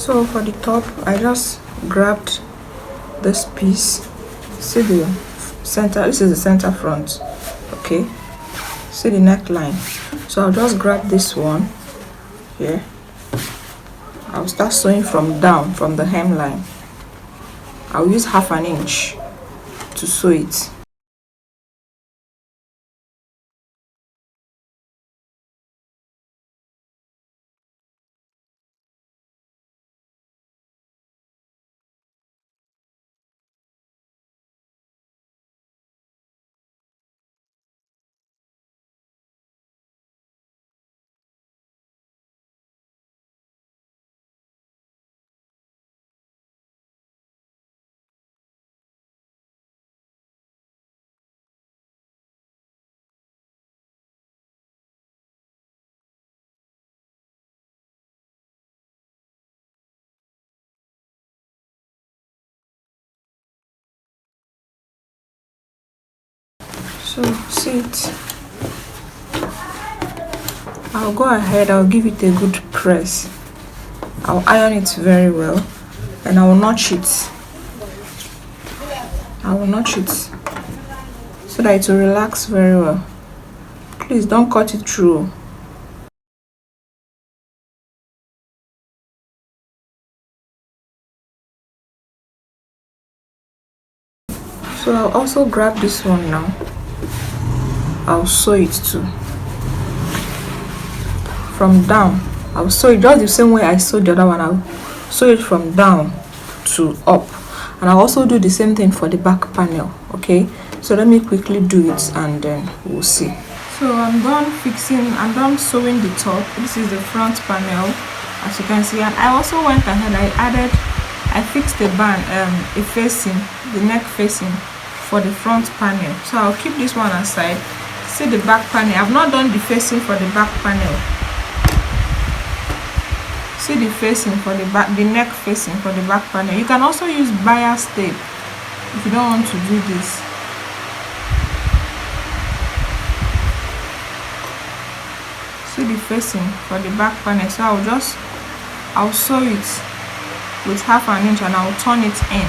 So for the top, I just grabbed this piece. See the center, this is the center front, okay? See the neckline. So I'll just grab this one here. I'll start sewing from down, from the hemline. I'll use 1/2 inch to sew it. So see it. I'll go ahead, I'll give it a good press. I'll iron it very well and I will notch it. I will notch it so that it will relax very well. Please don't cut it through. So I'll also grab this one now. I'll sew it too. From down, I'll sew it just the same way I sewed the other one. I'll sew it from down to up. And I'll also do the same thing for the back panel, okay? So let me quickly do it and then we'll see. So I'm done sewing the top. This is the front panel, as you can see. And I also went ahead, I fixed the band, the neck facing for the front panel. So I'll keep this one aside. See the back panel. I've not done the facing for the back panel. See the facing for the back, the neck facing for the back panel. You can also use bias tape if you don't want to do this. See the facing for the back panel. So I'll sew it with 1/2 inch and I'll turn it in.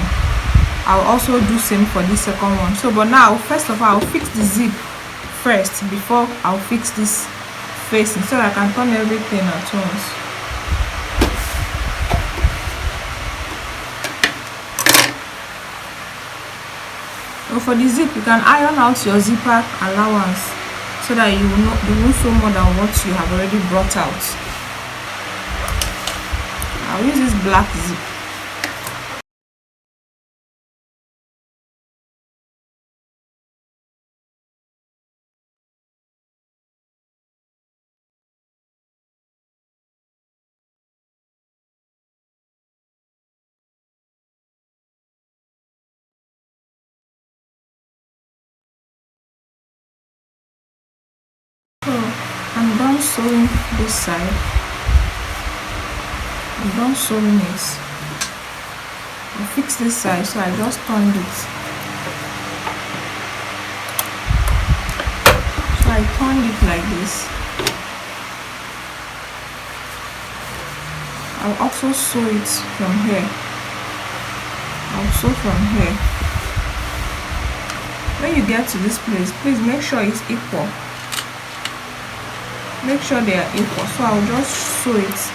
I'll also do same for the second one. So but now first of all, I'll fix the zip first before I'll fix this facing so that I can turn everything at once. So for the zip, you can iron out your zipper allowance so that you won't sew more than what you have already brought out. I'll use this black zip. So I'm done sewing this side. I'm done sewing it. I fixed this side, so I just turned it. So I turned it like this. I'll also sew it from here. I'll sew from here. When you get to this place, please make sure it's equal. Make sure they are equal. So I'll just sew it.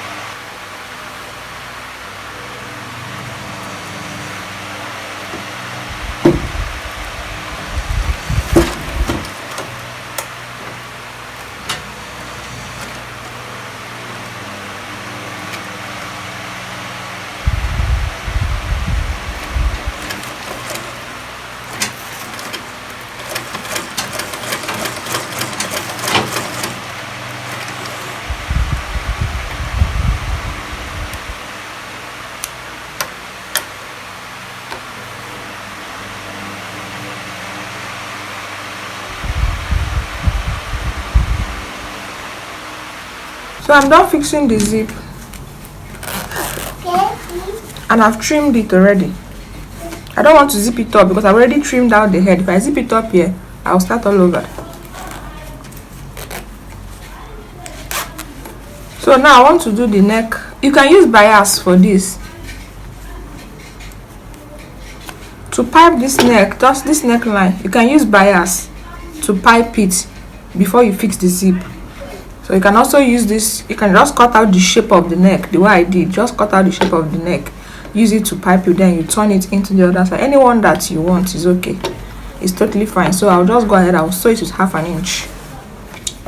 So I'm done fixing the zip and I've trimmed it already. I don't want to zip it up because I've already trimmed out the head. If I zip it up here, I'll start all over. So now I want to do the neck you can use bias for this to pipe this neck, just this neckline. You can use bias to pipe it before you fix the zip. So you can also use this, you can just cut out the shape of the neck the way I did. Just cut out the shape of the neck, use it to pipe it, then you turn it into the other side. Anyone that you want is okay, it's totally fine. So I'll just go ahead, I'll sew it with 1/2 inch.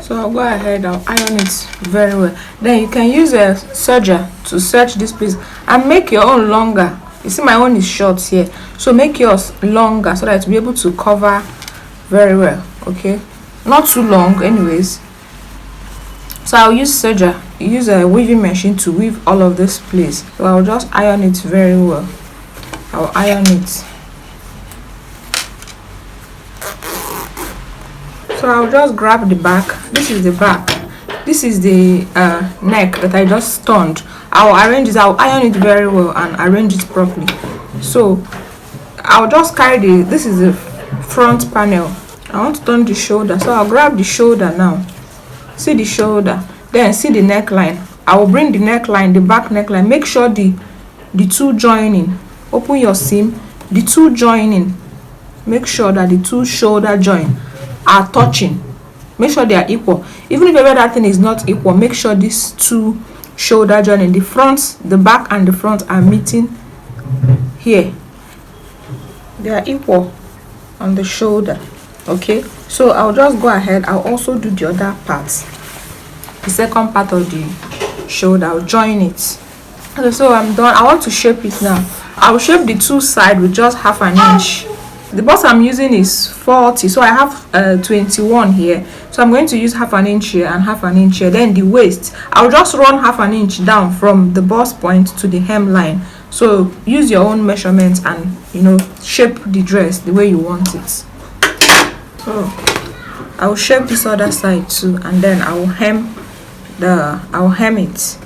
So I'll go ahead, I'll iron it very well. Then you can use a serger to serge this piece and make your own longer. You see my own is short here, so make yours longer so that you'll be able to cover very well. Okay, not too long anyways. So I'll use serger, use a weaving machine to weave all of this place. So I'll just iron it very well. I'll iron it. So I'll just grab the back. This is the back, this is the neck that I just turned. I'll arrange it, I'll iron it very well and arrange it properly. So I'll just carry this is the front panel. I want to turn the shoulder, so I'll grab the shoulder now. See the shoulder, then see the neckline. I will bring the neckline, the back neckline. Make sure the two joining, open your seam, the two joining, make sure that the two shoulder join are touching. Make sure they are equal. Even if ever that thing is not equal, make sure these two shoulder joining, the front, the back and the front are meeting here. They are equal on the shoulder. Okay, so I'll just go ahead, I'll also do the other part, the second part of the shoulder. I'll join it. Okay, so I'm done. I want to shape it now. I'll shape the two sides with just 1/2 inch. The bust I'm using is 40, so I have 21 here, so I'm going to use 1/2 inch here and 1/2 inch here. Then the waist, I'll just run 1/2 inch down from the bust point to the hemline. So use your own measurements and, you know, shape the dress the way you want it. So I'll shape this other side too, and then I'll hem it.